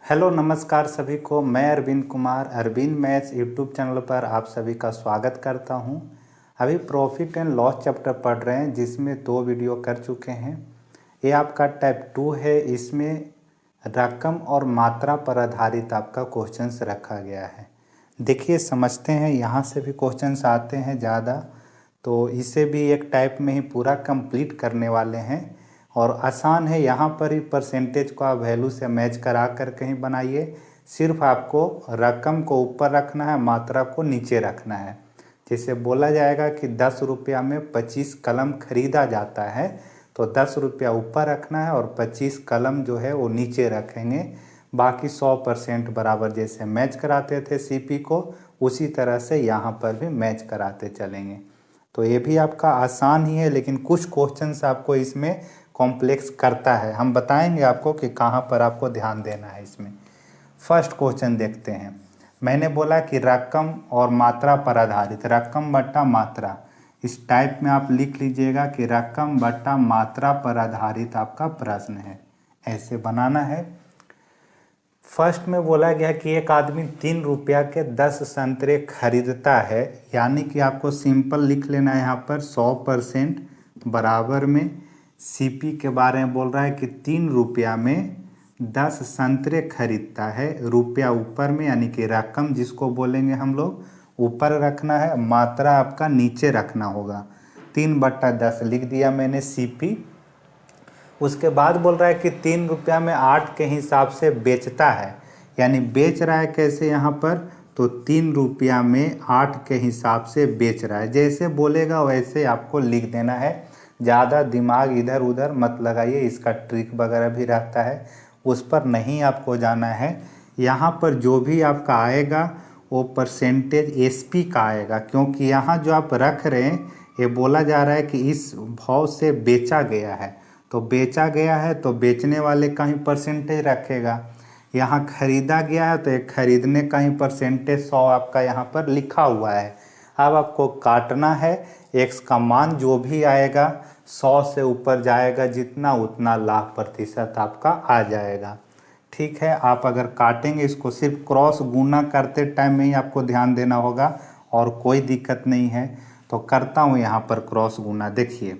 Hello नमस्कार सभी को। मैं Arvind Kumar Arvind maths YouTube channel पर आप सभी का स्वागत करता हूं। अभी प्रॉफिट एंड लॉस चैप्टर पढ़ रहे हैं जिसमें 2 वीडियो कर चुके हैं। ये आपका टाइप 2 है। इसमें रकम और मात्रा पर आधारित आपका क्वेश्चंस रखा गया है। देखिए समझते हैं, यहाँ से भी क्वेश्चंस आते हैं ज़्यादा, तो इसे भी एक टाइप में ही पूरा कंप्लीट करने वाले हैं और आसान है। यहाँ पर ही परसेंटेज को आप वैल्यू से मैच करा कर कहीं बनाइए। सिर्फ आपको रकम को ऊपर रखना है, मात्रा को नीचे रखना है। जैसे बोला जाएगा कि 10 रुपया में 25 कलम खरीदा जाता है, तो 10 रुपया ऊपर रखना है और 25 कलम जो है वो नीचे रखेंगे। बाकी 100% बराबर जैसे मैच कराते थे सीपी को, उसी तरह से यहाँ पर भी मैच कराते चलेंगे। तो ये भी आपका आसान ही है, लेकिन कुछ क्वेश्चंस आपको इसमें कॉम्प्लेक्स करता है। हम बताएंगे आपको कि कहाँ पर आपको ध्यान देना है इसमें। फर्स्ट क्वेश्चन देखते हैं। मैंने बोला कि रकम और मात्रा पर आधारित, रकम बट्टा मात्रा, इस टाइप में आप लिख लीजिएगा कि रकम बट्टा मात्रा पर आधारित आपका प्रश्न है। ऐसे बनाना है। फर्स्ट में बोला गया कि एक आदमी 3 रुपया के 10 संतरे खरीदता है, यानी कि आपको सिंपल लिख लेना है यहाँ पर 100% बराबर में सीपी के बारे में बोल रहा है कि 3 रुपया में 10 संतरे खरीदता है। रुपया ऊपर में, यानी कि रकम जिसको बोलेंगे हम लोग, ऊपर रखना है, मात्रा आपका नीचे रखना होगा। 3/10 लिख दिया मैंने सीपी। उसके बाद बोल रहा है कि 3 रुपया में 8 के हिसाब से बेचता है, यानी बेच रहा है कैसे यहाँ पर, तो 3 रुपया में 8 के हिसाब से बेच रहा है। जैसे बोलेगा वैसे आपको लिख देना है। ज़्यादा दिमाग इधर उधर मत लगाइए, इसका ट्रिक वगैरह भी रहता है, उस पर नहीं आपको जाना है। यहाँ पर जो भी आपका आएगा वो परसेंटेज एसपी का आएगा, क्योंकि यहाँ जो आप रख रहे हैं ये बोला जा रहा है कि इस भाव से बेचा गया है, तो बेचा गया है तो बेचने वाले का ही परसेंटेज रखेगा। यहाँ खरीदा गया है तो एक खरीदने का ही परसेंटेज 100 आपका यहाँ पर लिखा हुआ है। अब आपको काटना है। एक्स का मान जो भी आएगा 100 से ऊपर जाएगा जितना, उतना लाख प्रतिशत आपका आ जाएगा। ठीक है, आप अगर काटेंगे इसको, सिर्फ क्रॉस गुना करते टाइम में ही आपको ध्यान देना होगा और कोई दिक्कत नहीं है। तो करता हूँ यहाँ पर क्रॉस गुना। देखिए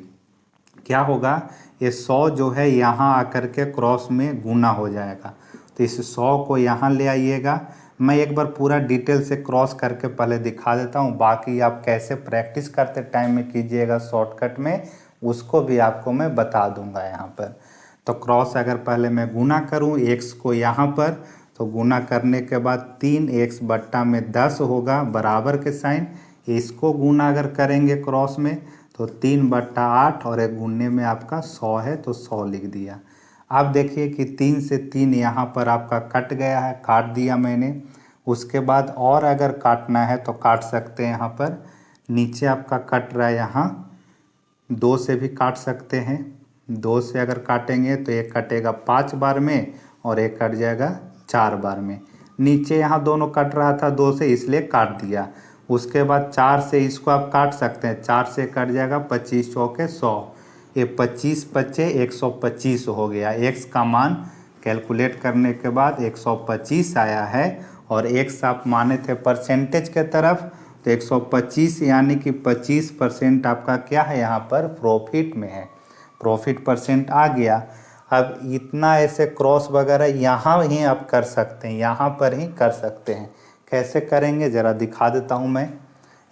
क्या होगा, ये 100 जो है यहाँ आकर के क्रॉस में गुना हो जाएगा, तो इस 100 को यहाँ ले आइएगा। मैं एक बार पूरा डिटेल से क्रॉस करके पहले दिखा देता हूँ, बाकी आप कैसे प्रैक्टिस करते टाइम में कीजिएगा शॉर्टकट में, उसको भी आपको मैं बता दूंगा यहाँ पर। तो क्रॉस अगर पहले मैं गुना करूँ एक्स को यहाँ पर, तो गुना करने के बाद 3x बट्टा में 10 होगा, बराबर के साइन। इसको गुना अगर करेंगे क्रॉस में तो 3/8 और एक गुणने में आपका 100 है, तो 100 लिख दिया। अब देखिए कि 3 से 3 यहाँ पर आपका कट गया है, काट दिया मैंने। उसके बाद और अगर काटना है तो काट सकते हैं। यहाँ पर नीचे आपका कट रहा है, यहाँ 2 से भी काट सकते हैं। 2 से अगर काटेंगे तो एक कटेगा 5 बार में और एक कट जाएगा 4 बार में। नीचे यहाँ दोनों कट रहा था 2 से, इसलिए काट दिया। उसके बाद 4 से इसको आप काट सकते हैं, 4 से कट जाएगा 25 चौके 100, ये 25 पच्चे 125 हो गया। एक्स का मान कैलकुलेट करने के बाद 125 आया है, और एक्स आप माने थे परसेंटेज के तरफ, तो 125 यानी कि 25% आपका क्या है यहाँ पर प्रॉफिट में है। प्रॉफिट परसेंट आ गया। अब इतना ऐसे क्रॉस वगैरह यहाँ ही आप कर सकते हैं, यहाँ पर ही कर सकते हैं। कैसे करेंगे ज़रा दिखा देता हूँ मैं।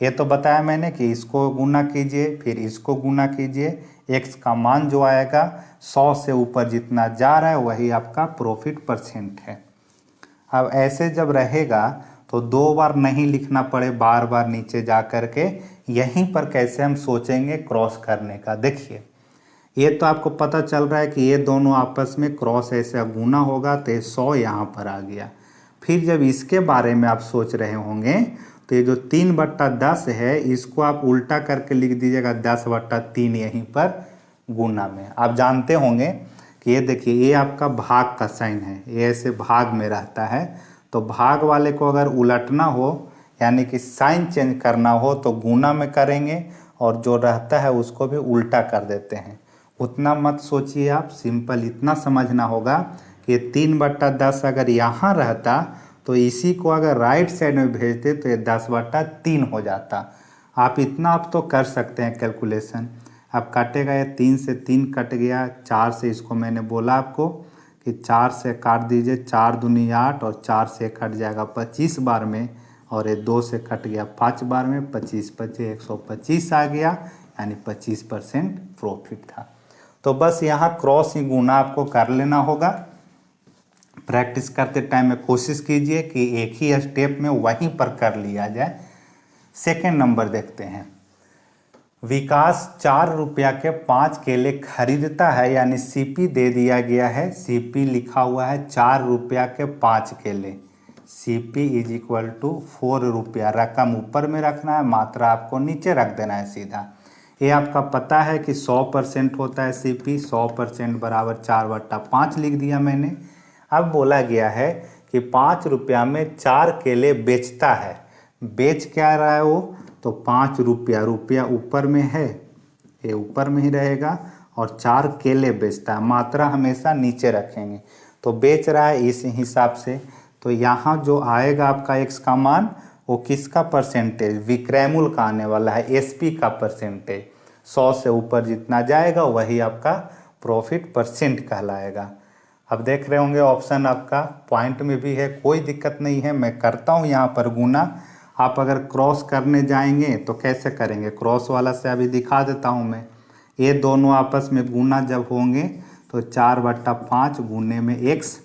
ये तो बताया मैंने कि इसको गुना कीजिए, फिर इसको गुना कीजिए। एक्स का मान जो आएगा 100 से ऊपर जितना जा रहा है वही आपका प्रॉफिट परसेंट है। अब ऐसे जब रहेगा तो 2 बार नहीं लिखना पड़े बार बार नीचे जा कर के, यहीं पर कैसे हम सोचेंगे क्रॉस करने का। देखिए ये तो आपको पता चल रहा है कि ये दोनों आपस में क्रॉस ऐसे गुना होगा, तो 100 यहाँ पर आ गया। फिर जब इसके बारे में आप सोच रहे होंगे तो ये जो 3/10 है इसको आप उल्टा करके लिख दीजिएगा 10/3 यहीं पर गुना में। आप जानते होंगे कि ये देखिए ये आपका भाग का साइन है, ये ऐसे भाग में रहता है, तो भाग वाले को अगर उलटना हो यानी कि साइन चेंज करना हो तो गुना में करेंगे, और जो रहता है उसको भी उल्टा कर देते हैं। उतना मत सोचिए आप, सिंपल इतना समझना होगा कि 3/10 अगर यहाँ रहता तो इसी को अगर राइट साइड में भेजते तो ये 10/3 हो जाता। आप इतना आप तो कर सकते हैं कैलकुलेशन। अब काटेगा, ये 3 से 3 कट गया, 4 से इसको मैंने बोला आपको कि 4 से काट दीजिए, 4 दूनी 8 और 4 से कट जाएगा 25 बार में, और ये 2 से कट गया 5 बार में, 25 25 125 आ गया, यानी 25% प्रॉफिट था। तो बस यहाँ क्रॉस ही गुना आपको कर लेना होगा। प्रैक्टिस करते टाइम में कोशिश कीजिए कि एक ही स्टेप में वहीं पर कर लिया जाए। सेकेंड नंबर देखते हैं। विकास 4 रुपया के 5 केले खरीदता है, यानी सीपी दे दिया गया है। सीपी लिखा हुआ है 4 रुपया के 5 केले। सीपी इज इक्वल टू 4 रुपया। रकम ऊपर में रखना है, मात्रा आपको नीचे रख देना है सीधा। ये आपका पता है कि 100% होता है सीपी। 100% बराबर 4/5 लिख दिया मैंने। अब बोला गया है कि 5 रुपया में 4 केले बेचता है। बेच क्या रहा है वो? तो 5 रुपया, रुपया ऊपर में है, ये ऊपर में ही रहेगा, और 4 केले बेचता है। मात्रा हमेशा नीचे रखेंगे। तो बेच रहा है इस हिसाब से। तो यहाँ जो आएगा आपका एक्स का मान, वो किसका परसेंटेज? विक्रय मूल्य का आने वाला है, एसपी का परसेंटेज। 100 से ऊपर जितना जाएगा वही आपका प्रॉफिट परसेंट कहलाएगा। अब देख रहे होंगे ऑप्शन आपका पॉइंट में भी है, कोई दिक्कत नहीं है। मैं करता हूँ यहाँ पर गुना। आप अगर क्रॉस करने जाएंगे तो कैसे करेंगे? क्रॉस वाला से अभी दिखा देता हूँ मैं। ये दोनों आपस में गुना जब होंगे तो 4/5 गुने में x।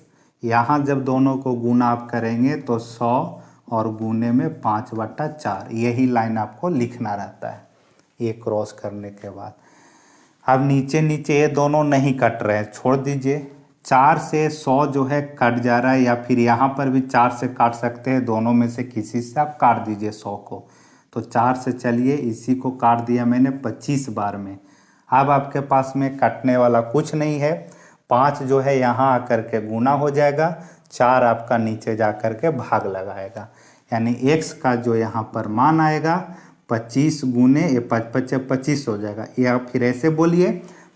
यहाँ जब दोनों को गुना आप करेंगे तो 100 और गुने में 5/4। यही लाइन आपको लिखना रहता है ये क्रॉस करने के बाद। अब नीचे नीचे ये दोनों नहीं कट रहे हैं, छोड़ दीजिए। 4 से 100 जो है कट जा रहा है, या फिर यहाँ पर भी 4 से काट सकते हैं, दोनों में से किसी से आप काट दीजिए 100 को। तो 4 से चलिए, इसी को काट दिया मैंने 25 बार में। अब आपके पास में कटने वाला कुछ नहीं है। 5 जो है यहाँ आकर के गुना हो जाएगा, 4 आपका नीचे जा कर के भाग लगाएगा, यानी x का जो यहाँ पर मान आएगा 25 गुने 5 25 हो जाएगा। या फिर ऐसे बोलिए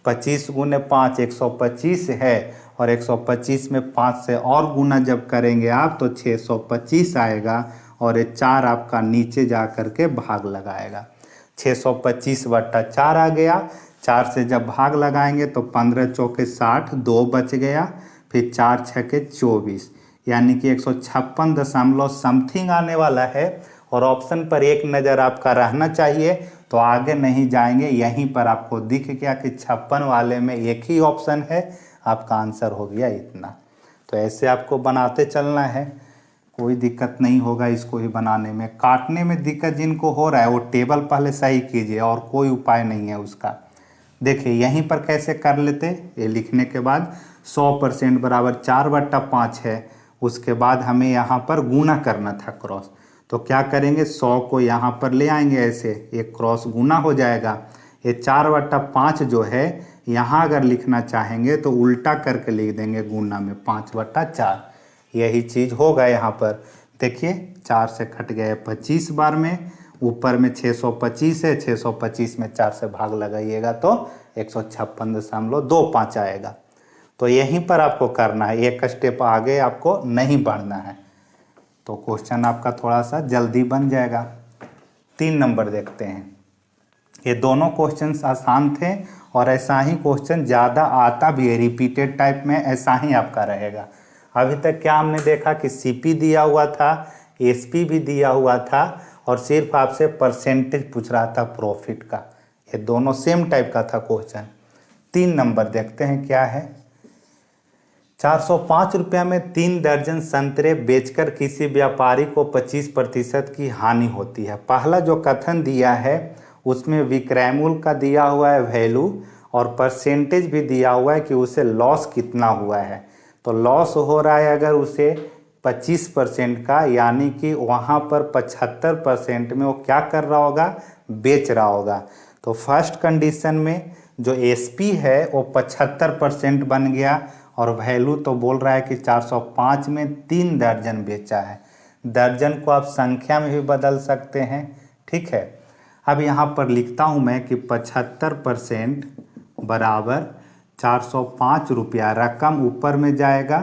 25 गुने 5 125 है, और 125 में 5 से और गुना जब करेंगे आप तो 625 आएगा, और ये 4 आपका नीचे जा कर के भाग लगाएगा। 625/4 आ गया। 4 से जब भाग लगाएंगे तो 15 चौके 60, 2 बच गया, फिर 4 छके 24, यानी कि 156 दशमलव समथिंग आने वाला है। और ऑप्शन पर एक नज़र आपका रहना चाहिए, तो आगे नहीं जाएंगे। यहीं पर आपको दिख गया कि 56 वाले में एक ही ऑप्शन है, आपका आंसर हो गया इतना। तो ऐसे आपको बनाते चलना है, कोई दिक्कत नहीं होगा इसको ही बनाने में। काटने में दिक्कत जिनको हो रहा है वो टेबल पहले सही कीजिए, और कोई उपाय नहीं है उसका। देखिए यहीं पर कैसे कर लेते, ये लिखने के बाद 100% बराबर 4/5 है। उसके बाद हमें यहाँ पर गुना करना था क्रॉस। तो क्या करेंगे, 100 को यहाँ पर ले आएंगे, ऐसे एक क्रॉस गुना हो जाएगा। ये 4/5 जो है यहाँ अगर लिखना चाहेंगे तो उल्टा करके लिख देंगे गुना में 5/4। यही चीज़ होगा यहाँ पर। देखिए 4 से कट गए 25 बार में, ऊपर में 625 है, 625 में 4 से भाग लगाइएगा तो 156.25 आएगा। तो यहीं पर आपको करना है, एक स्टेप आगे आपको नहीं बढ़ना है। तो क्वेश्चन आपका थोड़ा सा जल्दी बन जाएगा। 3 नंबर देखते हैं। ये दोनों क्वेश्चंस आसान थे, और ऐसा ही क्वेश्चन ज़्यादा आता भी है, रिपीटेड टाइप में ऐसा ही आपका रहेगा। अभी तक क्या हमने देखा कि सीपी दिया हुआ था, एसपी भी दिया हुआ था, और सिर्फ आपसे परसेंटेज पूछ रहा था प्रॉफिट का। ये दोनों सेम टाइप का था क्वेश्चन। 3 नंबर देखते हैं क्या है। 405 रुपया में 3 दर्जन संतरे बेचकर किसी व्यापारी को 25% की हानि होती है। पहला जो कथन दिया है उसमें विक्रय मूल्य का दिया हुआ है वैल्यू, और परसेंटेज भी दिया हुआ है कि उसे लॉस कितना हुआ है। तो लॉस हो रहा है अगर उसे 25% का, यानी कि वहाँ पर 75% में वो क्या कर रहा होगा, बेच रहा होगा। तो फर्स्ट कंडीशन में जो एसपी है वो 75% बन गया, और वैल्यू तो बोल रहा है कि 405 में 3 दर्जन बेचा है। दर्जन को आप संख्या में भी बदल सकते हैं, ठीक है। अब यहाँ पर लिखता हूँ मैं कि 75% बराबर 405 रुपया। रकम ऊपर में जाएगा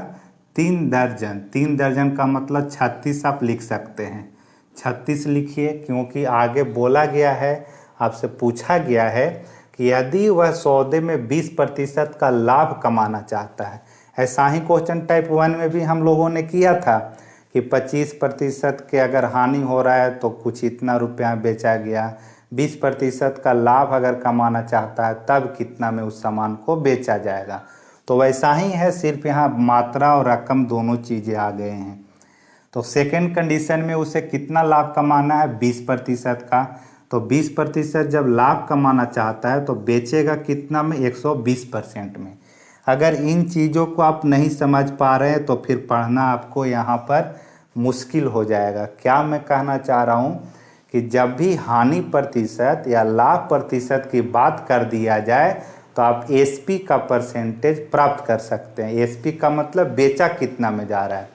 3 दर्जन। 3 दर्जन का मतलब 36 आप लिख सकते हैं। 36 लिखिए, क्योंकि आगे बोला गया है, आपसे पूछा गया है कि यदि वह सौदे में 20% का लाभ कमाना चाहता है। ऐसा ही क्वेश्चन टाइप 1 में भी हम लोगों ने किया था कि 25% के अगर हानि हो रहा है तो कुछ इतना रुपया बेचा गया, 20% का लाभ अगर कमाना चाहता है तब कितना में उस सामान को बेचा जाएगा। तो वैसा ही है, सिर्फ यहाँ मात्रा और रकम दोनों चीज़ें आ गए हैं। तो सेकेंड कंडीशन में उसे कितना लाभ कमाना है, 20% का। तो 20% जब लाभ कमाना चाहता है तो बेचेगा कितना में, 120% में। अगर इन चीज़ों को आप नहीं समझ पा रहे हैं तो फिर पढ़ना आपको यहाँ पर मुश्किल हो जाएगा। क्या मैं कहना चाह रहा हूँ कि जब भी हानि प्रतिशत या लाभ प्रतिशत की बात कर दिया जाए तो आप एसपी का परसेंटेज प्राप्त कर सकते हैं। एसपी का मतलब बेचा कितना में जा रहा है।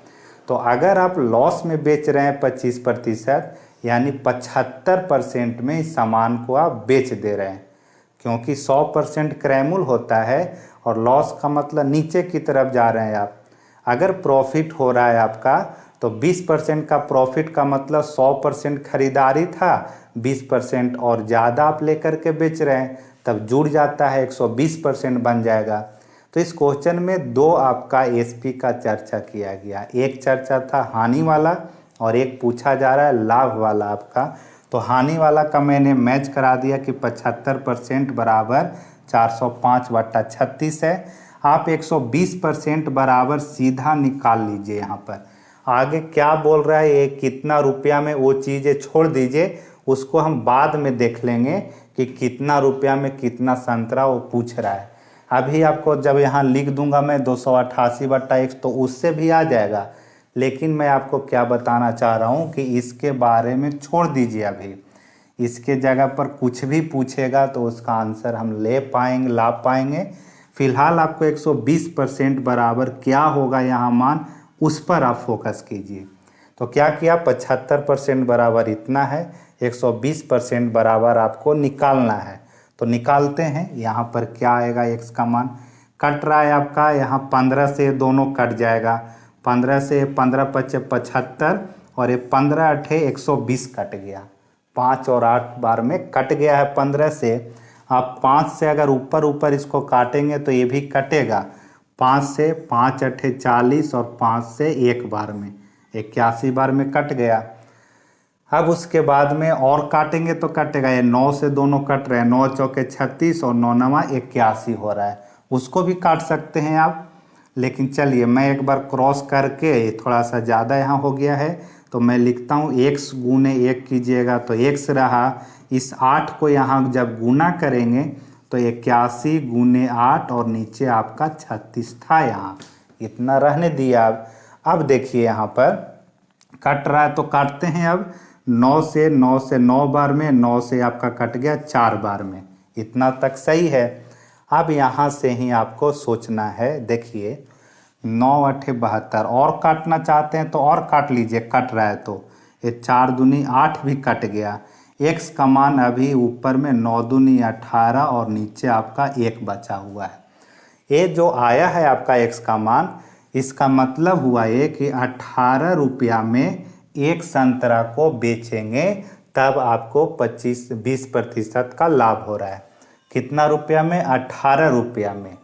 तो अगर आप लॉस में बेच रहे हैं 25%, यानी 75% में इस सामान को आप बेच दे रहे हैं, क्योंकि 100% क्रैमुल होता है और लॉस का मतलब नीचे की तरफ जा रहे हैं आप। अगर प्रॉफिट हो रहा है आपका तो 20% का प्रॉफिट का मतलब 100% खरीदारी था, 20% और ज़्यादा आप लेकर के बेच रहे हैं, तब जुड़ जाता है 120% बन जाएगा। तो इस क्वेश्चन में दो आपका एसपी का चर्चा किया गया। एक चर्चा था हानि वाला और एक पूछा जा रहा है लाभ वाला आपका। तो हानि वाला का मैंने मैच करा दिया कि 75% बराबर 405/36 है। आप 120% बराबर सीधा निकाल लीजिए। यहाँ पर आगे क्या बोल रहा है, ये कितना रुपया में, वो चीज़ें छोड़ दीजिए, उसको हम बाद में देख लेंगे कि कितना रुपया में कितना संतरा वो पूछ रहा है। अभी आपको जब यहाँ लिख दूंगा मैं 288/1 तो उससे भी आ जाएगा, लेकिन मैं आपको क्या बताना चाह रहा हूँ कि इसके बारे में छोड़ दीजिए। अभी इसके जगह पर कुछ भी पूछेगा तो उसका आंसर हम ले पाएंगे, ला पाएंगे। फिलहाल आपको 120% बराबर क्या होगा यहाँ मान, उस पर आप फोकस कीजिए। तो क्या किया, 75% बराबर इतना है, 120% बराबर आपको निकालना है। तो निकालते हैं। यहाँ पर क्या आएगा, x का मान कट रहा है आपका, यहाँ 15 से दोनों कट जाएगा। 15 से 15×5 = 75 और ये 15×8 = 120 कट गया। 5 और 8 बार में कट गया है 15 से। आप 5 से अगर ऊपर ऊपर इसको काटेंगे तो ये भी कटेगा। 5 से 5×8 = 40 और 5 से 1 बार में 81 बार में कट गया। अब उसके बाद में और काटेंगे तो कटेगा, ये 9 से दोनों कट रहे हैं, 9 चौके 36 और 9 9 81 हो रहा है। उसको भी काट सकते हैं आप, लेकिन चलिए मैं एक बार क्रॉस करके, थोड़ा सा ज़्यादा यहाँ हो गया है तो मैं लिखता हूँ x गुने 1 कीजिएगा तो x रहा। इस 8 को यहाँ जब गुना करेंगे तो 81 गुने 8 और नीचे आपका 36 था, यहाँ इतना रहने दिया। अब देखिए यहाँ पर कट रहा है तो काटते हैं। अब 9 से 9 बार में, 9 से आपका कट गया 4 बार में, इतना तक सही है। अब यहाँ से ही आपको सोचना है। देखिए 9×8 = 72, और काटना चाहते हैं तो और काट लीजिए, कट रहा है तो ये 4 दूनी 8 भी कट गया। x का मान अभी ऊपर में 9 दूनी 18 और नीचे आपका 1 बचा हुआ है। ये जो आया है आपका x का मान, इसका मतलब हुआ ये कि 18 रुपया में एक संतरा को बेचेंगे तब आपको 20% का लाभ हो रहा है। कितना रुपया में, 18 रुपया में।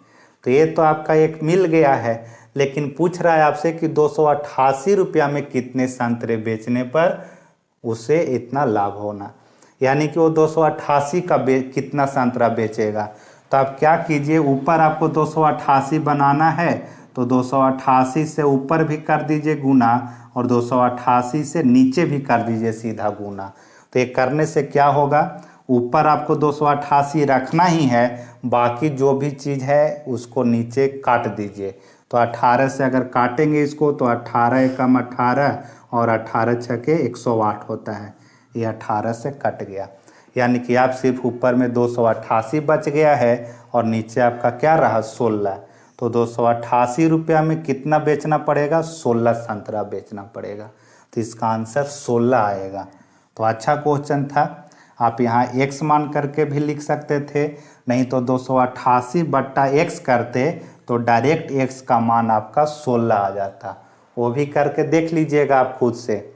तो ये तो आपका एक मिल गया है, लेकिन पूछ रहा है आपसे कि 288 रुपया में कितने संतरे बेचने पर उसे इतना लाभ होना, यानी कि वो 288 का कितना संतरा बेचेगा। तो आप क्या कीजिए, ऊपर आपको 288 बनाना है तो 288 से ऊपर भी कर दीजिए गुना और 288 से नीचे भी कर दीजिए सीधा गुना। तो ये करने से क्या होगा, ऊपर आपको 288 रखना ही है, बाकी जो भी चीज़ है उसको नीचे काट दीजिए। तो 18 से अगर काटेंगे इसको तो 18 × 18 और 18 × 6 = 108 होता है। ये 18 से कट गया, यानी कि आप सिर्फ ऊपर में 288 बच गया है और नीचे आपका क्या रहा, 16। तो 288 रुपया में कितना बेचना पड़ेगा, 16 संतरा बेचना पड़ेगा। तो इसका आंसर 16 आएगा। तो अच्छा क्वेश्चन था। आप यहाँ x मान करके भी लिख सकते थे, नहीं तो 288/x करते तो डायरेक्ट x का मान आपका 16 आ जाता। वो भी करके देख लीजिएगा आप खुद से।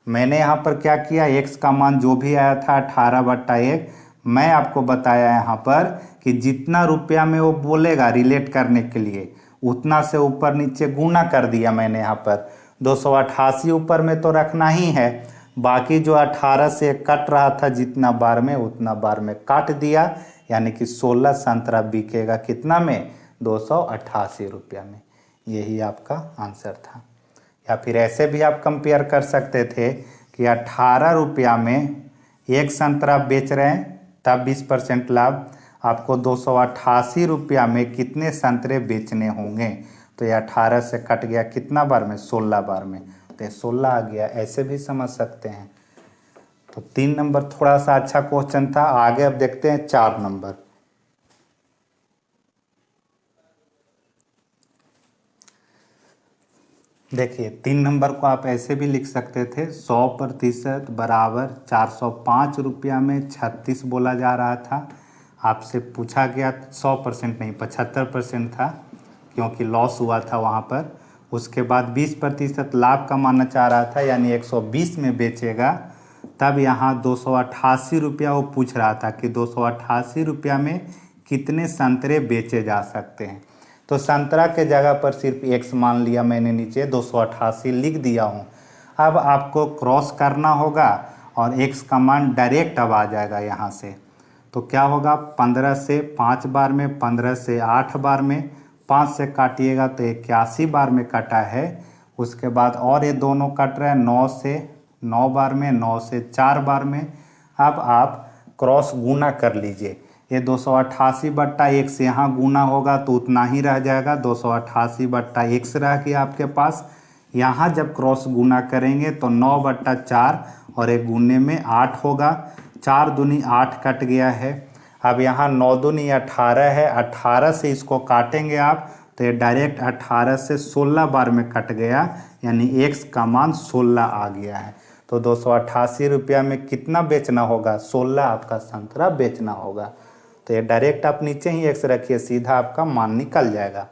मैंने यहाँ पर क्या किया, x का मान जो भी आया था 18/1, मैं आपको बताया यहाँ पर कि जितना रुपया में वो बोलेगा रिलेट करने के लिए उतना से ऊपर नीचे गुना कर दिया मैंने। यहाँ पर 288 ऊपर में तो रखना ही है, बाकी जो 18 से कट रहा था जितना बार में उतना बार में काट दिया, यानी कि 16 संतरा बिकेगा कितना में, 288 रुपया में। यही आपका आंसर था। या फिर ऐसे भी आप कंपेयर कर सकते थे कि 18 रुपया में एक संतरा बेच रहे हैं तब 20% लाभ, आपको 288 रुपया में कितने संतरे बेचने होंगे, तो ये 18 से कट गया कितना बार में, 16 बार में, तो 16 आ गया। ऐसे भी समझ सकते हैं। तो 3 नंबर थोड़ा सा अच्छा क्वेश्चन था। आगे अब देखते हैं 4 नंबर। देखिए 3 नंबर को आप ऐसे भी लिख सकते थे, 100% बराबर 405 रुपया में 36 बोला जा रहा था। आपसे पूछा गया 100% नहीं 75% था, क्योंकि लॉस हुआ था वहाँ पर। उसके बाद 20% लाभ कमाना चाह रहा था, यानी 120 में बेचेगा। तब यहाँ 288 रुपया वो पूछ रहा था कि 288 रुपया में कितने संतरे बेचे जा सकते हैं। तो संतरा के जगह पर सिर्फ x मान लिया मैंने, नीचे 288 लिख दिया हूँ। अब आपको क्रॉस करना होगा और x का मान डायरेक्ट अब आ जाएगा यहाँ से। तो क्या होगा, 15 से 5 बार में, 15 से 8 बार में, 5 से काटिएगा तो 81 बार में कटा है। उसके बाद और ये दोनों कट रहे हैं 9 से 9 बार में, 9 से 4 बार में। अब आप क्रॉस गुना कर लीजिए, ये 288/x यहाँ गुना होगा तो उतना ही रह जाएगा, 288/x रह गया आपके पास। यहाँ जब क्रॉस गुना करेंगे तो 9/4 और एक गुने में 8 होगा, 4 दूनी 8 कट गया है। अब यहाँ 9 दूनी 18 है, 18 से इसको काटेंगे आप तो ये डायरेक्ट 18 से 16 बार में कट गया, यानी x का मान 16 आ गया है। तो 288 रुपया में कितना बेचना होगा, 16 आपका संतरा बेचना होगा। तो ये डायरेक्ट आप नीचे ही x रखिए, सीधा आपका मान निकल जाएगा।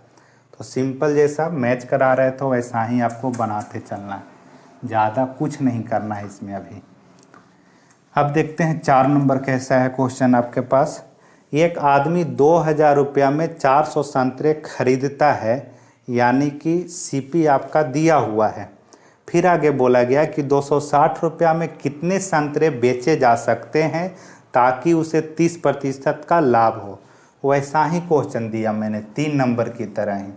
तो सिंपल जैसा मैच करा रहे तो वैसा ही आपको बनाते चलना है, ज़्यादा कुछ नहीं करना है इसमें अभी। अब देखते हैं 4 नंबर कैसा है क्वेश्चन आपके पास। एक आदमी 2000 रुपया में 400 संतरे खरीदता है, यानी कि सीपी आपका दिया हुआ है। फिर आगे बोला गया कि 260 रुपया में कितने संतरे बेचे जा सकते हैं ताकि उसे 30% का लाभ हो। वैसा ही क्वेश्चन दिया मैंने 3 नंबर की तरह ही।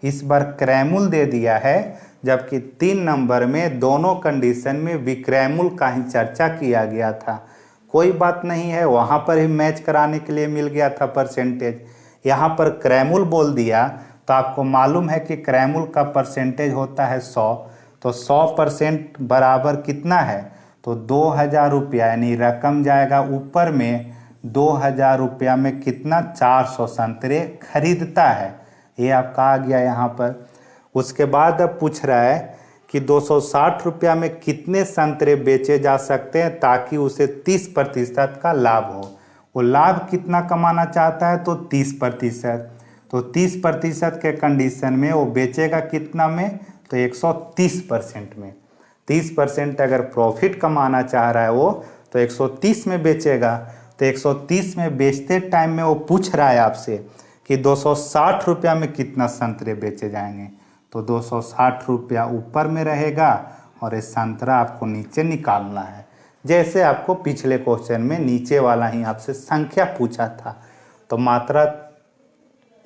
इस बार क्रैमुल दे दिया है, जबकि 3 नंबर में दोनों कंडीशन में विक्रैमुल का ही चर्चा किया गया था। कोई बात नहीं है, वहाँ पर ही मैच कराने के लिए मिल गया था परसेंटेज। यहाँ पर क्रैमुल बोल दिया तो आपको मालूम है कि क्रैमुल का परसेंटेज होता है 100। तो 100% बराबर कितना है, तो 2000 रुपया, यानी रकम जाएगा ऊपर में। 2000 रुपया में कितना, 400 संतरे खरीदता है, ये आपका आ गया यहाँ पर। उसके बाद अब पूछ रहा है कि 260 रुपया में कितने संतरे बेचे जा सकते हैं ताकि उसे 30% का लाभ हो। वो लाभ कितना कमाना चाहता है, तो 30%। तो 30% के कंडीशन में वो बेचेगा कितना में, तो 130% में। 30% अगर प्रॉफिट कमाना चाह रहा है वो, तो 130 में बेचेगा। तो 130 में बेचते टाइम में वो पूछ रहा है आपसे कि 260 रुपया में कितना संतरे बेचे जाएंगे। तो 260 रुपया ऊपर में रहेगा और ये संतरा आपको नीचे निकालना है। जैसे आपको पिछले क्वेश्चन में नीचे वाला ही आपसे संख्या पूछा था, तो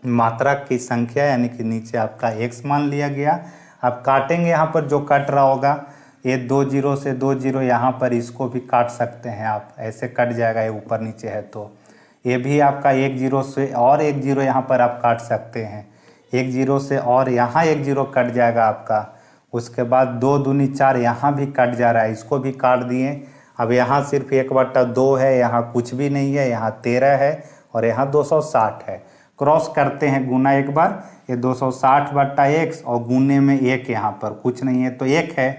मात्रा की संख्या यानी कि नीचे आपका x मान लिया गया। अब काटेंगे यहाँ पर जो कट रहा होगा, ये 2 जीरो से 2 जीरो, यहाँ पर इसको भी काट सकते हैं आप, ऐसे कट जाएगा, ये ऊपर नीचे है तो। ये भी आपका 1 जीरो से और 1 जीरो यहाँ पर आप काट सकते हैं, 1 जीरो से और यहाँ 1 जीरो कट जाएगा आपका। उसके बाद 2 दूनी 4, यहाँ भी कट जा रहा है, इसको भी काट दिए। अब यहाँ सिर्फ 1/2 है, यहाँ कुछ भी नहीं है, यहाँ 13 है और यहाँ 260 है। क्रॉस करते हैं गुना एक बार, ये 260/x और गुने में 1, यहाँ पर कुछ नहीं है तो 1 है,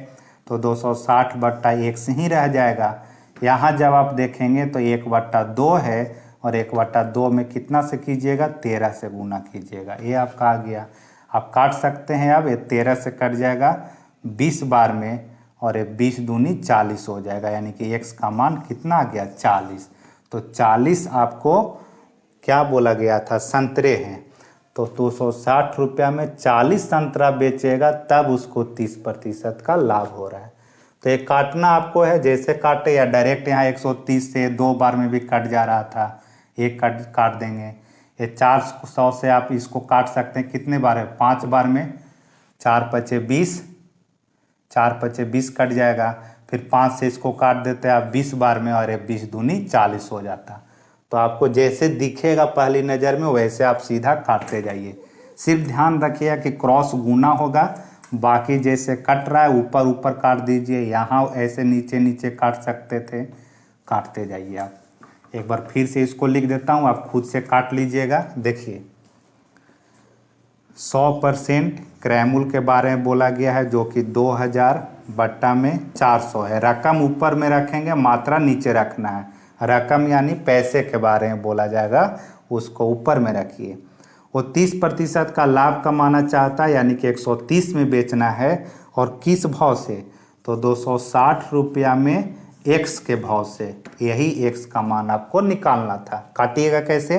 तो 260/x ही रह जाएगा। यहाँ जब आप देखेंगे तो 1/2 है, और 1/2 में कितना से कीजिएगा, 13 से गुना कीजिएगा। ये आपका आ गया। आप काट सकते हैं। अब ये 13 से कट जाएगा 20 बार में और ये 20 दूनी 40 हो जाएगा, यानी कि x का मान कितना आ गया, 40। तो 40 आपको क्या बोला गया था, संतरे हैं। तो 260 रुपया में 40 संतरा बेचेगा, तब उसको 30% का लाभ हो रहा है। तो ये काटना आपको है, जैसे काटे या डायरेक्ट यहाँ 130 से 2 बार में भी कट जा रहा था, एक काट देंगे। ये 400 से आप इसको काट सकते हैं, कितने बार है, 5 बार में, 4 पचे 20, 4 पचे 20 कट जाएगा। फिर 5 से इसको काट देते हैं आप 20 बार में, और ये 20 दूनी 40 हो जाता। तो आपको जैसे दिखेगा पहली नज़र में वैसे आप सीधा काटते जाइए। सिर्फ ध्यान रखिएगा कि क्रॉस गुना होगा, बाकी जैसे कट रहा है ऊपर ऊपर काट दीजिए, यहाँ ऐसे नीचे नीचे काट सकते थे, काटते जाइए आप। एक बार फिर से इसको लिख देता हूँ, आप खुद से काट लीजिएगा। देखिए 100% क्रैमुल के बारे में बोला गया है, जो कि 2000 बट्टा में 400 है। रकम ऊपर में रखेंगे, मात्रा नीचे रखना है। रकम यानी पैसे के बारे में बोला जाएगा, उसको ऊपर में रखिए। वो 30% का लाभ कमाना चाहता है, यानी कि 130 में बेचना है। और किस भाव से, तो 260 रुपया में x के भाव से, यही x का मान आपको निकालना था। काटिएगा कैसे,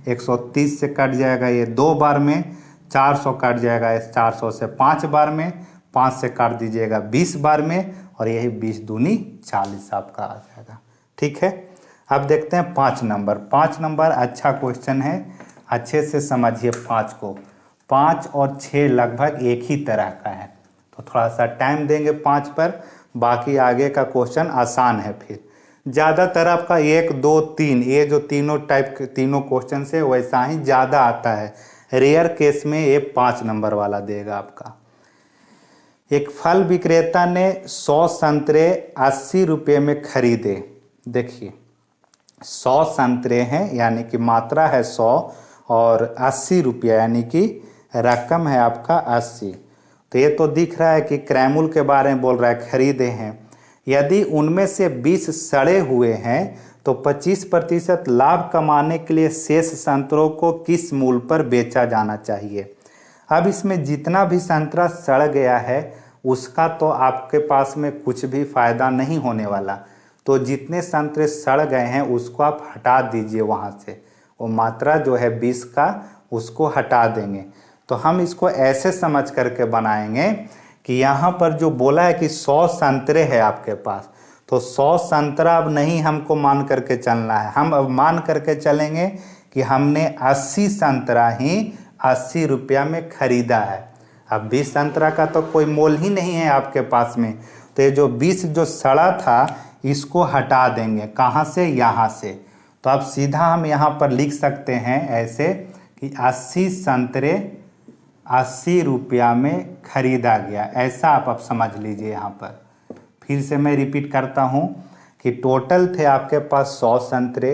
130 से कट जाएगा ये 2 बार में, 400 कट जाएगा इस 400 से 5 बार में, 5 से काट दीजिएगा 20 बार में, और यही 20 दूनी 40 आपका आ जाएगा। ठीक है। अब देखते हैं 5 नंबर। 5 नंबर अच्छा क्वेश्चन है, अच्छे से समझिए 5 को। 5 और 6 लगभग एक ही तरह का है, तो थोड़ा सा टाइम देंगे 5 पर, बाकी आगे का क्वेश्चन आसान है। फिर ज़्यादातर आपका 1 2 3 ये जो तीनों टाइप के तीनों क्वेश्चन से वैसा ही ज़्यादा आता है। रेयर केस में ये 5 नंबर वाला देगा आपका। एक फल विक्रेता ने 100 संतरे 80 रुपये में खरीदे। देखिए 100 संतरे हैं, यानी कि मात्रा है 100, और 80 रुपया यानी कि रकम है आपका 80। तो ये तो दिख रहा है कि क्रैमुल के बारे में बोल रहा है, खरीदे हैं। यदि उनमें से 20 सड़े हुए हैं तो 25% लाभ कमाने के लिए शेष संतरों को किस मूल्य पर बेचा जाना चाहिए। अब इसमें जितना भी संतरा सड़ गया है उसका तो आपके पास में कुछ भी फायदा नहीं होने वाला। तो जितने संतरे सड़ गए हैं उसको आप हटा दीजिए वहाँ से, वो मात्रा जो है 20 का उसको हटा देंगे। तो हम इसको ऐसे समझ करके बनाएंगे कि यहाँ पर जो बोला है कि 100 संतरे है आपके पास, तो 100 संतरा अब नहीं हमको मान करके चलना है। हम अब मान करके चलेंगे कि हमने 80 संतरा ही 80 रुपया में खरीदा है। अब 20 संतरा का तो कोई मोल ही नहीं है आपके पास में, तो ये जो 20 जो सड़ा था इसको हटा देंगे। कहाँ से, यहाँ से। तो अब सीधा हम यहाँ पर लिख सकते हैं ऐसे कि 80 संतरे 80 रुपया में खरीदा गया, ऐसा आप अब समझ लीजिए। यहाँ पर फिर से मैं रिपीट करता हूँ कि टोटल थे आपके पास 100 संतरे,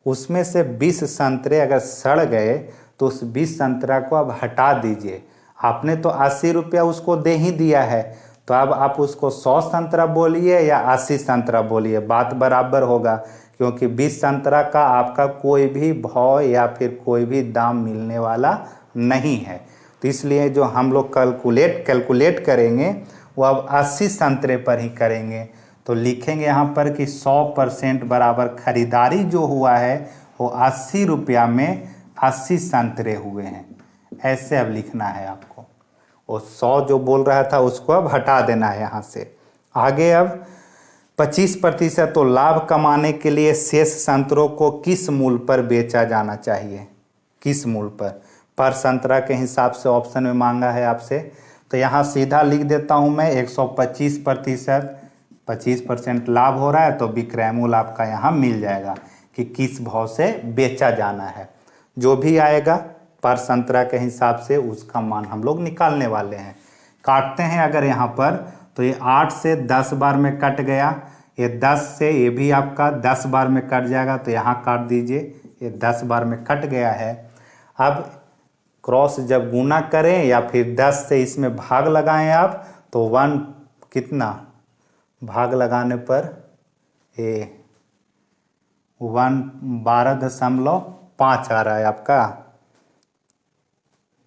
उसमें से 20 संतरे अगर सड़ गए तो उस 20 संतरा को अब हटा दीजिए। आपने तो 80 रुपया उसको दे ही दिया है, तो अब आप उसको 100 संतरा बोलिए या 80 संतरा बोलिए, बात बराबर होगा, क्योंकि 20 संतरा का आपका कोई भी भाव या फिर कोई भी दाम मिलने वाला नहीं है। तो इसलिए जो हम लोग कैलकुलेट करेंगे वो अब 80 संतरे पर ही करेंगे। तो लिखेंगे यहाँ पर कि 100% बराबर खरीदारी जो हुआ है वो 80 रुपया में 80 संतरे हुए हैं, ऐसे अब लिखना है आपको। वो 100 जो बोल रहा था उसको अब हटा देना है यहाँ से। आगे अब 25% तो लाभ कमाने के लिए शेष संतरों को किस मूल्य पर बेचा जाना चाहिए, किस मूल्य पर संतरा के हिसाब से ऑप्शन में मांगा है आपसे। तो यहाँ सीधा लिख देता हूँ मैं 125%, 25% लाभ हो रहा है तो विक्रय मूल्य आपका यहाँ मिल जाएगा कि किस भाव से बेचा जाना है। जो भी आएगा पर संतरा के हिसाब से उसका मान हम लोग निकालने वाले हैं। काटते हैं अगर यहाँ पर, तो ये 8 से 10 बार में कट गया, ये 10 से ये भी आपका 10 बार में कट जाएगा, तो यहाँ काट दीजिए, ये 10 बार में कट गया है। अब क्रॉस जब गुना करें या फिर 10 से इसमें भाग लगाएं आप, तो 1 कितना भाग लगाने पर ये 12.5 आ रहा है आपका।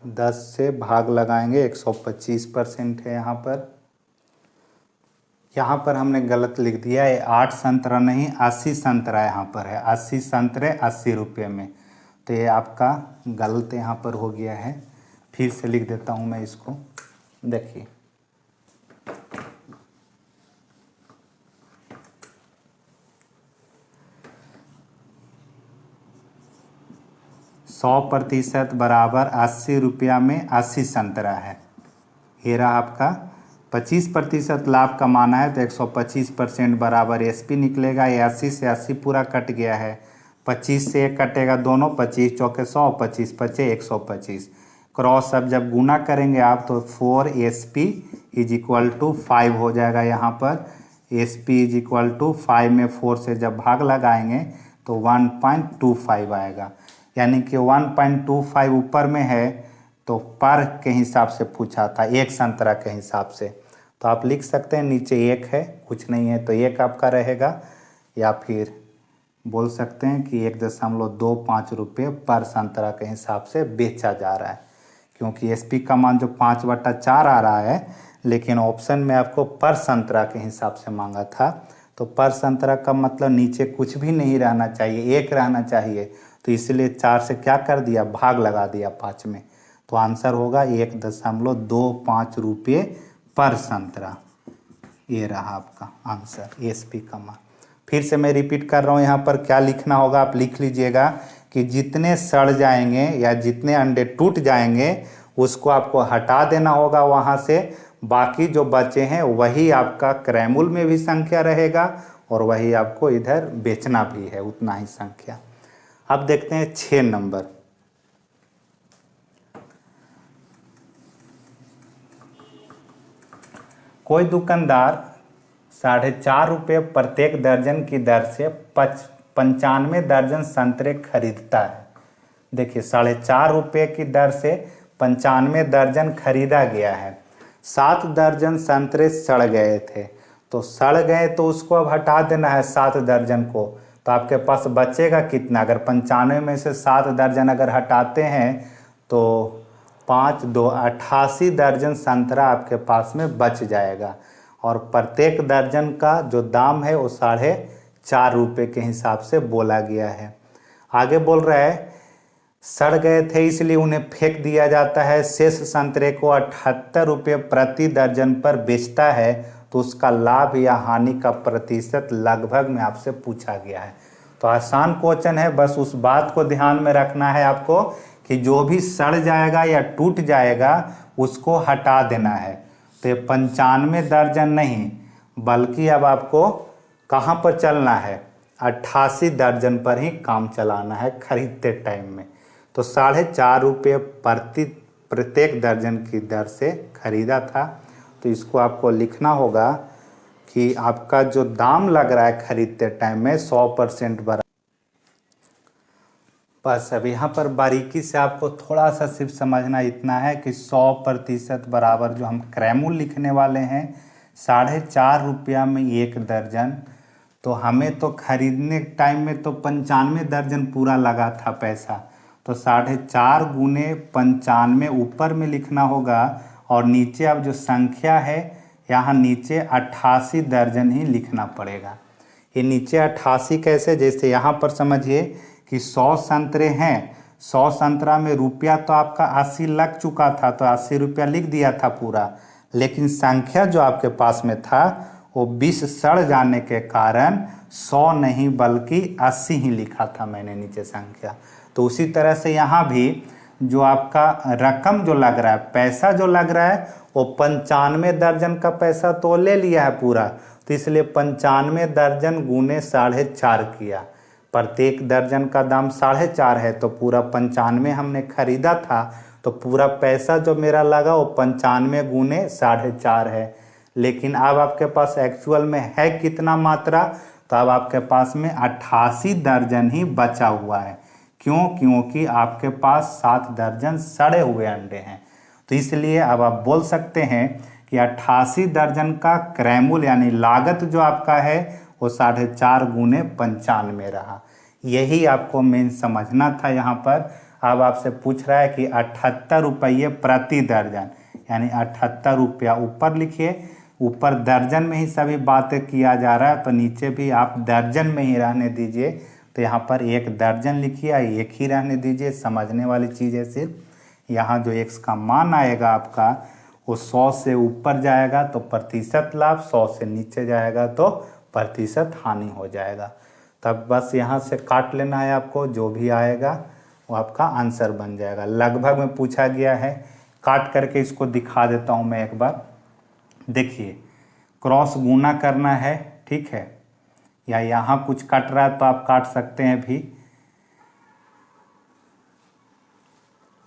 10 से भाग लगाएंगे, 125% है यहाँ पर। यहाँ पर हमने गलत लिख दिया है, 8 संतरा नहीं 80 संतरा यहाँ पर है। 80 संतरे 80 रुपये में, तो ये आपका गलत यहाँ पर हो गया है। फिर से लिख देता हूँ मैं इसको, देखिए 100% बराबर 80 रुपया में 80 संतरा है। ये रहा आपका 25% लाभ कमाना है तो 125% बराबर एसपी निकलेगा। ये 80 से 80 पूरा कट गया है, 25 से 1 कटेगा दोनों, 25 चौके 100, 25 पचे 125। क्रॉस अब जब गुना करेंगे आप तो 4 SP इज इक्वल टू 5 हो जाएगा। यहाँ पर SP इज इक्वल टू 5 में 4 से जब भाग लगाएंगे तो 1.25 आएगा, यानी कि 1.25 ऊपर में है तो पर के हिसाब से पूछा था, एक संतरा के हिसाब से। तो आप लिख सकते हैं नीचे 1 है, कुछ नहीं है तो 1 आपका रहेगा, या फिर बोल सकते हैं कि 1.25 रुपये पर संतरा के हिसाब से बेचा जा रहा है, क्योंकि SP का मान जो 5/4 आ रहा है, लेकिन ऑप्शन में आपको पर संतरा के हिसाब से मांगा था। तो पर संतरा का मतलब नीचे कुछ भी नहीं रहना चाहिए, 1 रहना चाहिए, तो इसलिए 4 से क्या कर दिया, भाग लगा दिया 5 में। तो आंसर होगा 1.25 रुपये पर संतरा। ये रहा आपका आंसर, SP का मान। फिर से मैं रिपीट कर रहा हूँ, यहाँ पर क्या लिखना होगा आप लिख लीजिएगा कि जितने सड़ जाएंगे या जितने अंडे टूट जाएंगे उसको आपको हटा देना होगा वहाँ से। बाकी जो बचे हैं वही आपका क्रैमुल में भी संख्या रहेगा और वही आपको इधर बेचना भी है, उतना ही संख्या। अब देखते हैं 6 नंबर। कोई दुकानदार 4.5 रुपये प्रत्येक दर्जन की दर से 95 दर्जन संतरे खरीदता है। देखिए 4.5 रुपये की दर से 95 दर्जन खरीदा गया है। 7 दर्जन संतरे सड़ गए थे, तो सड़ गए तो उसको अब हटा देना है 7 दर्जन को। तो आपके पास बचेगा कितना, अगर 95 में से 7 दर्जन अगर हटाते हैं तो 5 2 88 दर्जन संतरा आपके पास में बच जाएगा। और प्रत्येक दर्जन का जो दाम है वो 4.5 रुपये के हिसाब से बोला गया है। आगे बोल रहा है सड़ गए थे इसलिए उन्हें फेंक दिया जाता है, शेष संतरे को 78 रुपये प्रति दर्जन पर बेचता है, तो उसका लाभ या हानि का प्रतिशत लगभग में आपसे पूछा गया है। तो आसान क्वेश्चन है, बस उस बात को ध्यान में रखना है आपको कि जो भी सड़ जाएगा या टूट जाएगा उसको हटा देना है। तो ये 95 दर्जन नहीं बल्कि अब आपको कहाँ पर चलना है, 88 दर्जन पर ही काम चलाना है खरीदते टाइम में। तो 4.5 रुपये प्रत्येक दर्जन की दर से खरीदा था। तो इसको आपको लिखना होगा कि आपका जो दाम लग रहा है खरीदते टाइम में 100% बराबर। बस अब यहाँ पर बारीकी से आपको थोड़ा सा सिर्फ समझना इतना है कि 100% बराबर जो हम क्रैमुल लिखने वाले हैं 4.5 रुपया में 1 दर्जन, तो हमें तो खरीदने टाइम में तो 95 दर्जन पूरा लगा था पैसा, तो 4.5 गुने 95 ऊपर में लिखना होगा और नीचे अब जो संख्या है यहाँ नीचे 88 दर्जन ही लिखना पड़ेगा। ये नीचे 88 कैसे, जैसे यहाँ पर समझिए कि 100 संतरे हैं, 100 संतरा में रुपया तो आपका 80 लग चुका था, तो 80 रुपया लिख दिया था पूरा, लेकिन संख्या जो आपके पास में था वो 20 सड़ जाने के कारण 100 नहीं बल्कि 80 ही लिखा था मैंने नीचे संख्या। तो उसी तरह से यहाँ भी जो आपका रकम जो लग रहा है, पैसा जो लग रहा है वो 95 दर्जन का पैसा तो ले लिया है पूरा, तो इसलिए 95 दर्जन गुने 4.5 किया। प्रत्येक दर्जन का दाम 4.5 है, तो पूरा 95 हमने खरीदा था, तो पूरा पैसा जो मेरा लगा वो 95 गुने 4.5 है। लेकिन अब आपके पास एक्चुअल में है कितना मात्रा, तो अब आपके पास में 88 दर्जन ही बचा हुआ है। क्यों? क्योंकि आपके पास 7 दर्जन सड़े हुए अंडे हैं। तो इसलिए अब आप बोल सकते हैं कि 88 दर्जन का क्रैमुल यानी लागत जो आपका है वो 4.5 गुने 95 रहा। यही आपको मेन समझना था यहाँ पर। अब आपसे पूछ रहा है कि 78 रुपये प्रति दर्जन, यानी 78 रुपया ऊपर लिखिए। ऊपर दर्जन में ही सभी बातें किया जा रहा है, तो नीचे भी आप दर्जन में ही रहने दीजिए। तो यहाँ पर एक दर्जन लिखिए, एक ही रहने दीजिए, समझने वाली चीज़ है सिर्फ। यहाँ जो x का मान आएगा आपका वो 100 से ऊपर जाएगा तो प्रतिशत लाभ, 100 से नीचे जाएगा तो प्रतिशत हानि हो जाएगा। तब बस यहाँ से काट लेना है आपको, जो भी आएगा वो आपका आंसर बन जाएगा। लगभग में पूछा गया है, काट करके इसको दिखा देता हूँ मैं एक बार। देखिए, क्रॉस गुना करना है, ठीक है, या यहाँ कुछ कट रहा है तो आप काट सकते हैं भी।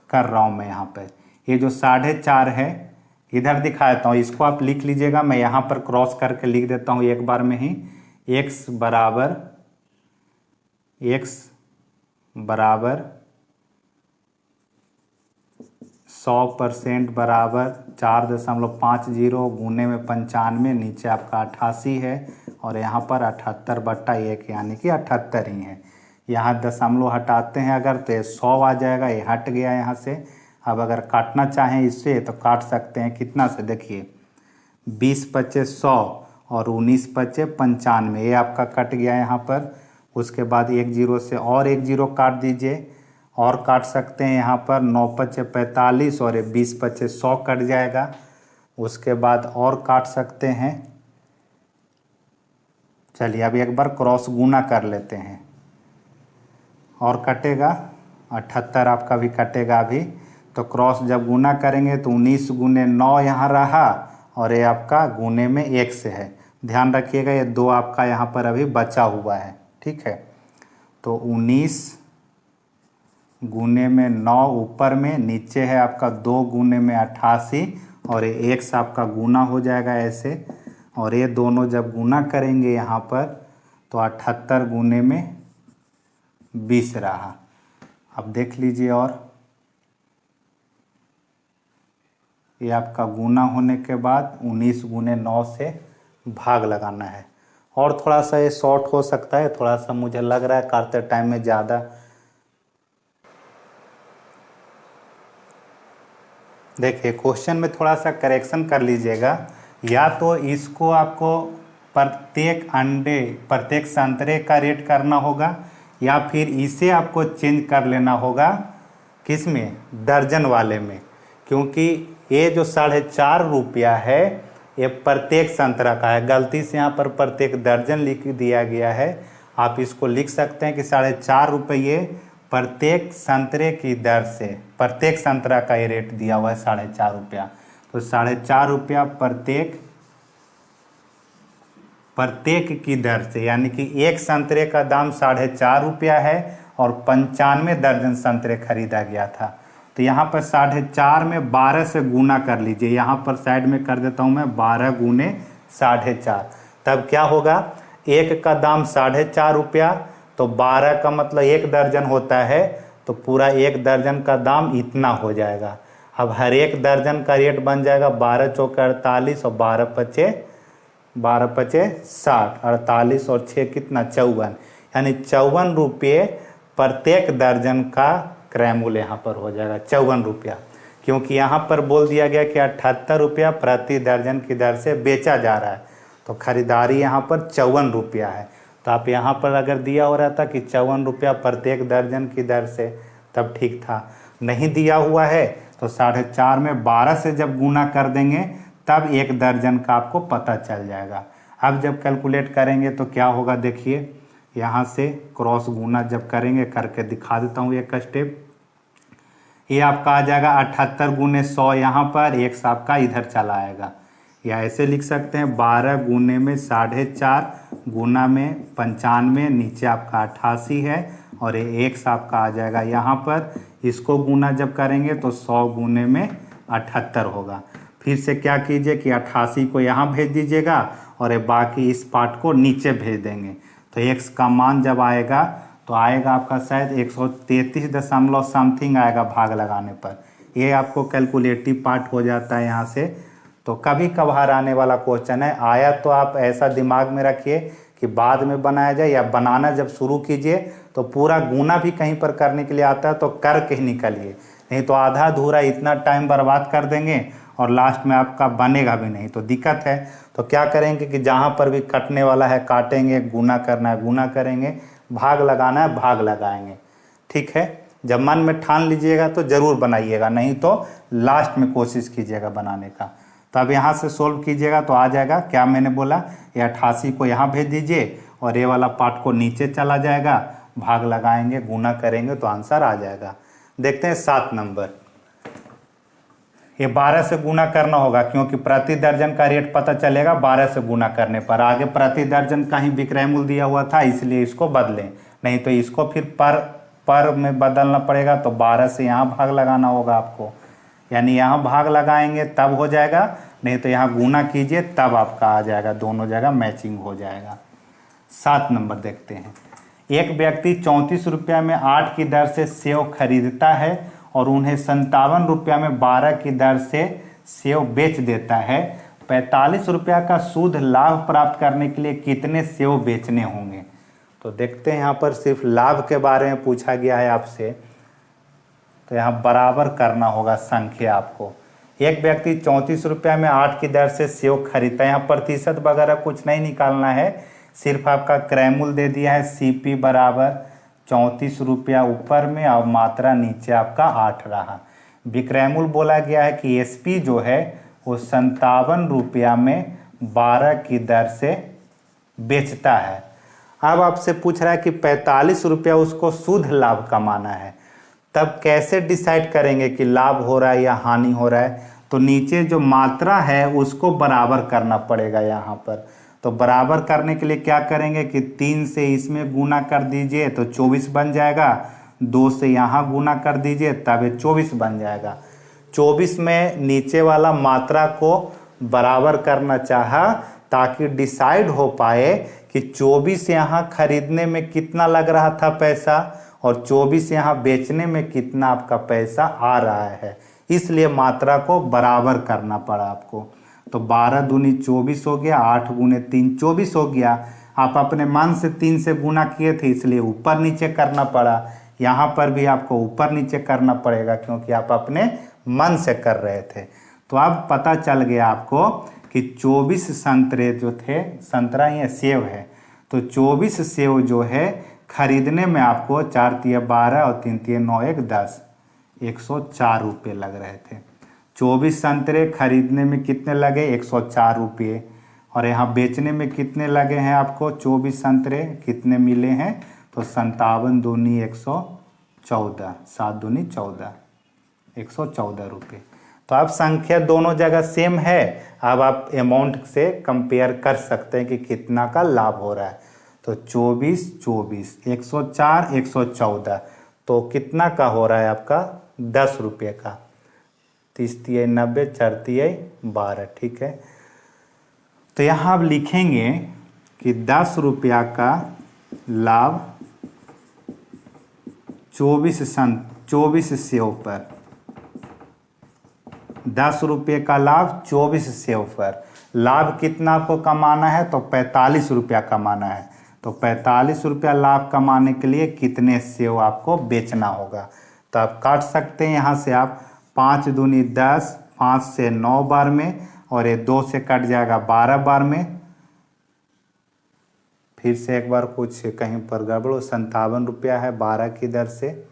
कर रहा हूँ मैं यहाँ पर, ये जो 4.5 है इधर दिखा देता हूँ, इसको आप लिख लीजिएगा। मैं यहाँ पर क्रॉस करके लिख देता हूँ एक बार में ही। x बराबर 100% बराबर 4.50 गुने में 95, नीचे आपका 88 है और यहाँ पर 78/1 यानी कि 78 ही है। यहाँ दशमलव हटाते हैं अगर तो 100 आ जाएगा, ये हट गया यहाँ से। अब अगर काटना चाहें इससे तो काट सकते हैं, कितना से देखिए, 20×5 100 और 19×5 95, ये आपका कट गया यहाँ पर। उसके बाद 1 0 से और 1 0 काट दीजिए, और काट सकते हैं यहाँ पर 9×5 45 और 20×5 100 कट जाएगा। उसके बाद और काट सकते हैं। चलिए अभी एक बार क्रॉस गुना कर लेते हैं, और कटेगा 78 आपका भी कटेगा अभी। तो क्रॉस जब गुना करेंगे तो 19 गुने 9 यहाँ रहा और ये आपका गुने में 1 से है। ध्यान रखिएगा ये 2 आपका यहाँ पर अभी बचा हुआ है, ठीक है। तो 19 गुने में 9 ऊपर में, नीचे है आपका 2 गुने में 88 और ये 1 से आपका गुना हो जाएगा ऐसे। और ये दोनों जब गुना करेंगे यहाँ पर तो 78 गुने में 20 रहा। अब देख लीजिए, और ये आपका गुना होने के बाद 19 गुने 9 से भाग लगाना है। और थोड़ा सा ये शॉर्ट हो सकता है, थोड़ा सा मुझे लग रहा है काटते टाइम में ज़्यादा। देखिए क्वेश्चन में थोड़ा सा करेक्शन कर लीजिएगा, या तो इसको आपको प्रत्येक अंडे, प्रत्येक संतरे का रेट करना होगा, या फिर इसे आपको चेंज कर लेना होगा किस में, दर्जन वाले में। क्योंकि ये जो 4.5 रुपया है ये प्रत्येक संतरा का है। गलती से यहाँ पर प्रत्येक दर्जन लिख दिया गया है। आप इसको लिख सकते हैं कि 4.5 रुपये प्रत्येक संतरे की दर से, प्रत्येक संतरा का ये रेट दिया हुआ है 4.5 रुपया। तो 4.5 रुपया प्रत्येक की दर से, यानी कि एक संतरे का दाम 4.5 रुपया है और 95 दर्जन संतरे खरीदा गया था। तो यहाँ पर 4.5 में 12 से गुना कर लीजिए। यहाँ पर साइड में कर देता हूँ मैं 12 गुने 4.5। तब क्या होगा, एक का दाम 4.5 रुपया, तो 12 का मतलब 1 दर्जन होता है, तो पूरा 1 दर्जन का दाम इतना हो जाएगा। अब हर एक दर्जन का रेट बन जाएगा 12 चौके 48 और 12 पचे 60, 48 और 6 कितना 54, यानी 54 रुपये प्रत्येक दर्जन का क्रय मूल्य यहाँ पर हो जाएगा 54 रुपया। क्योंकि यहाँ पर बोल दिया गया कि 78 रुपया प्रति दर्जन की दर से बेचा जा रहा है, तो खरीदारी यहाँ पर 54 रुपया है। तो आप यहाँ पर अगर दिया हो रहा था कि 54 रुपया प्रत्येक दर्जन की दर से, तब ठीक था। नहीं दिया हुआ है तो 4.5 में 12 से जब गुना कर देंगे तब 1 दर्जन का आपको पता चल जाएगा। अब जब कैलकुलेट करेंगे तो क्या होगा, देखिए यहाँ से क्रॉस गुना जब करेंगे, करके दिखा देता हूँ एक स्टेप। ये आपका आ जाएगा 78 गुने 100 यहाँ पर, 1 आपका इधर चला आएगा। या ऐसे लिख सकते हैं 12 गुने में 4.5 गुना में 95, नीचे आपका 88 है और ये 1 आपका आ जाएगा यहाँ पर। इसको गुना जब करेंगे तो 100 गुने में 78 होगा। फिर से क्या कीजिए कि 88 को यहाँ भेज दीजिएगा और ये बाकी इस पार्ट को नीचे भेज देंगे। तो x का मान जब आएगा तो आएगा आपका शायद 133 दशमलव समथिंग आएगा भाग लगाने पर। ये आपको कैलकुलेटिव पार्ट हो जाता है यहाँ से। तो कभी कभार आने वाला क्वेश्चन है, आया तो आप ऐसा दिमाग में रखिए कि बाद में बनाया जाए, या बनाना जब शुरू कीजिए तो पूरा गुना भी कहीं पर करने के लिए आता है तो करके ही निकलिए, नहीं तो आधा अधूरा इतना टाइम बर्बाद कर देंगे और लास्ट में आपका बनेगा भी नहीं तो दिक्कत है। तो क्या करेंगे कि जहाँ पर भी कटने वाला है काटेंगे, गुना करना है गुना करेंगे, भाग लगाना है भाग लगाएंगे। ठीक है, जब मन में ठान लीजिएगा तो ज़रूर बनाइएगा, नहीं तो लास्ट में कोशिश कीजिएगा बनाने का। तो अब यहाँ से सोल्व कीजिएगा तो आ जाएगा, क्या मैंने बोला, ये 88 को यहाँ भेज दीजिए और ये वाला पार्ट को नीचे चला जाएगा, भाग लगाएंगे गुना करेंगे तो आंसर आ जाएगा। देखते हैं 7 नंबर। ये 12 से गुना करना होगा क्योंकि प्रति दर्जन का रेट पता चलेगा 12 से गुना करने पर। आगे प्रति दर्जन का ही विक्रय मूल्य दिया हुआ था इसलिए इसको बदलें, नहीं तो इसको फिर पर में बदलना पड़ेगा। तो 12 से यहाँ भाग लगाना होगा आपको, यानी यहाँ भाग लगाएंगे तब हो जाएगा, नहीं तो यहाँ गुना कीजिए तब आपका आ जाएगा, दोनों जगह मैचिंग हो जाएगा। 7 नंबर देखते हैं। एक व्यक्ति 34 रुपया में 8 की दर से सेव खरीदता है और उन्हें 57 रुपया में 12 की दर से सेव बेच देता है। 45 रुपया का शुद्ध लाभ प्राप्त करने के लिए कितने सेव बेचने होंगे। तो देखते हैं, यहाँ पर सिर्फ लाभ के बारे में पूछा गया है आपसे, तो यहाँ बराबर करना होगा संख्या आपको। एक व्यक्ति 34 रुपया में 8 की दर से सेव खरीदता है, यहाँ प्रतिशत वगैरह कुछ नहीं निकालना है, सिर्फ आपका क्रय मूल्य दे दिया है CP बराबर 34 रुपया ऊपर में और मात्रा नीचे आपका 8 रहा। विक्रय मूल्य बोला गया है कि SP जो है वो 57 रुपया में 12 की दर से बेचता है। अब आपसे पूछ रहा है कि 45 रुपया उसको शुद्ध लाभ कमाना है, तब कैसे डिसाइड करेंगे कि लाभ हो रहा है या हानि हो रहा है। तो नीचे जो मात्रा है उसको बराबर करना पड़ेगा यहाँ पर। तो बराबर करने के लिए क्या करेंगे कि 3 से इसमें गुना कर दीजिए तो 24 बन जाएगा, 2 से यहाँ गुना कर दीजिए तब ये 24 बन जाएगा। 24 में नीचे वाला मात्रा को बराबर करना चाहा ताकि डिसाइड हो पाए कि 24 यहाँ खरीदने में कितना लग रहा था पैसा और 24 यहाँ बेचने में कितना आपका पैसा आ रहा है, इसलिए मात्रा को बराबर करना पड़ा आपको। तो 12 दूनी 24 हो गया, 8 गुने 3 24 हो गया। आप अपने मन से 3 से गुना किए थे इसलिए ऊपर नीचे करना पड़ा, यहाँ पर भी आपको ऊपर नीचे करना पड़ेगा क्योंकि आप अपने मन से कर रहे थे। तो अब पता चल गया आपको कि 24 संतरे जो थे, संतरा ये सेव है, तो 24 सेव जो है खरीदने में आपको 4 तिया 12 और 3 तिया 9 1 10 104 रुपये लग रहे थे। 24 संतरे खरीदने में कितने लगे 104 रुपये, और यहाँ बेचने में कितने लगे हैं आपको 24 संतरे कितने मिले हैं, तो 57 दूनी 114, 7 दूनी 14, 114 रुपये। तो अब संख्या दोनों जगह सेम है, अब आप अमाउंट से कंपेयर कर सकते हैं कि कितना का लाभ हो रहा है। तो 24 24 104 114, तो कितना का हो रहा है आपका 10 रुपये का। 30 तिया 90 4 तिया 12, ठीक है। तो यहाँ आप लिखेंगे कि 10 रुपया का लाभ 24 सेव पर, 10 रुपये का लाभ 24 सेव पर। लाभ कितना आपको कमाना है, तो 45 रुपया कमाना है। तो 45 रुपया लाभ कमाने के लिए कितने सेव आपको बेचना होगा। तो आप काट सकते हैं यहाँ से आप 5 दूनी 10, 5 से 9 बार में, और ये 2 से कट जाएगा 12 बार में। फिर से एक बार कुछ कहीं पर गड़बड़, 57 रुपया है 12 की दर से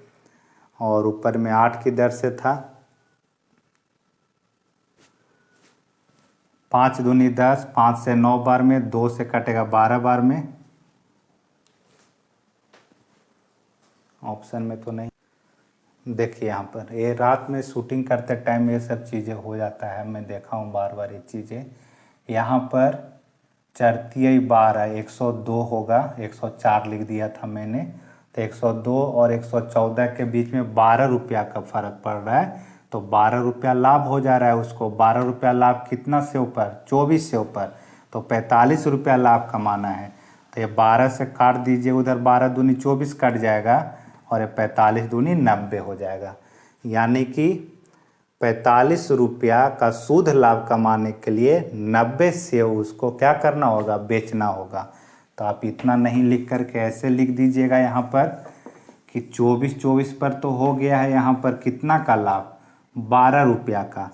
और ऊपर में 8 की दर से था। 5 दूनी 10, 5 से 9 बार में, 2 से कटेगा 12 बार में। ऑप्शन में तो नहीं। देखिए यहाँ पर ये रात में शूटिंग करते टाइम ये सब चीज़ें हो जाता है, मैं देखा हूँ बार बार ये चीज़ें। यहाँ पर 4 तिया 12 102 होगा, 104 लिख दिया था मैंने। तो 102 और 114 के बीच में 12 रुपया का फ़र्क पड़ रहा है, तो 12 रुपया लाभ हो जा रहा है उसको। 12 रुपया लाभ कितना सेव पर, 24 सेव पर, तो 45 रुपया लाभ कमाना है। तो ये 12 से काट दीजिए, उधर 12 दूनी 24 कट जाएगा और ये 45 दूनी 90 हो जाएगा। यानी कि 45 रुपया का शुद्ध लाभ कमाने के लिए 90 सेव उसको क्या करना होगा, बेचना होगा। तो आप इतना नहीं लिख करके ऐसे लिख दीजिएगा यहाँ पर कि 24 पर तो हो गया है यहाँ पर कितना का लाभ, 12 रुपया का।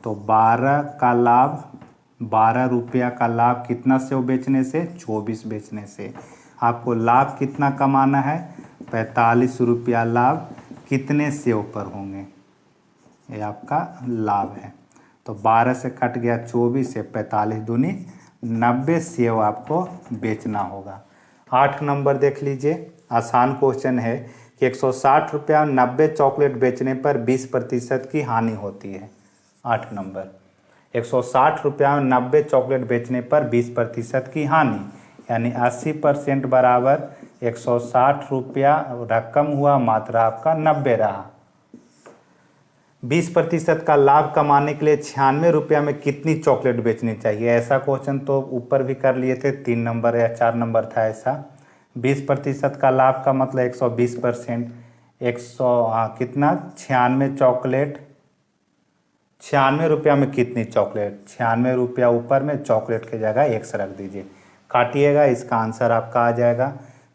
तो 12 रुपया का लाभ कितना सेव बेचने से, 24 बेचने से। आपको लाभ कितना कमाना है, 45 रुपया लाभ कितने सेव पर होंगे, ये आपका लाभ है। तो 12 से कट गया 24 से 45 दूनी 90 सेव आपको बेचना होगा। 8 नंबर देख लीजिए, आसान क्वेश्चन है कि 160 रुपया 90 चॉकलेट बेचने पर 20% की हानि होती है। 8 नंबर, 160 रुपया 90 चॉकलेट बेचने पर 20% की हानि, यानी 80% बराबर 160 रुपया रकम हुआ, मात्रा आपका 90 रहा। 20% का लाभ कमाने के लिए 96 रुपया में कितनी चॉकलेट बेचनी चाहिए। ऐसा क्वेश्चन तो ऊपर भी कर लिए थे, 3 नंबर या 4 नंबर था ऐसा। 20% का लाभ का मतलब 120%, 100 कितना 96 चॉकलेट, 96 रुपया में कितनी चॉकलेट, 96 रुपया ऊपर में चॉकलेट की जगह x रख दीजिए, काटिएगा, इसका आंसर आपका आ जाएगा।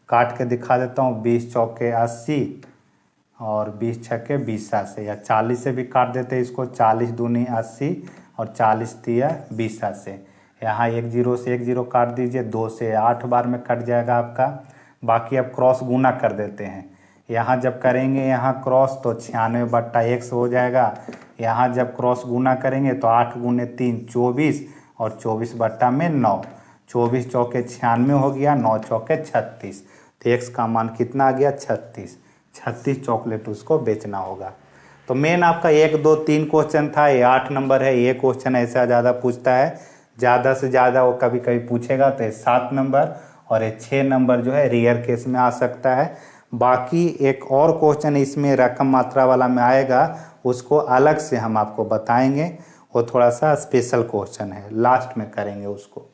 काट के दिखा देता हूँ, 20 चौके 80 और 20 छक्के 20 से, या 40 से भी काट देते हैं इसको, 40 दूनी 80 और 40 तिया 20 से। यहाँ 1 0 से 1 0 काट दीजिए, 2 से 8 बार में कट जाएगा आपका। बाकी अब क्रॉस गुना कर देते हैं, यहाँ जब करेंगे यहाँ क्रॉस तो 96/x हो जाएगा। यहाँ जब क्रॉस गुना करेंगे तो 8 गुने 3 24 और 24/9, 24 चौके 96 हो गया, 9 चौके 36। तो x का मान कितना आ गया, 36 चॉकलेट उसको बेचना होगा। तो मेन आपका 1 2 3 क्वेश्चन था, ये 8 नंबर है। ये क्वेश्चन ऐसा ज़्यादा पूछता है, ज़्यादा से ज़्यादा वो कभी कभी पूछेगा तो 7 नंबर और ये 6 नंबर जो है रेयर केस में आ सकता है। बाकी एक और क्वेश्चन इसमें रकम मात्रा वाला में आएगा, उसको अलग से हम आपको बताएंगे, वो थोड़ा सा स्पेशल क्वेश्चन है, लास्ट में करेंगे उसको।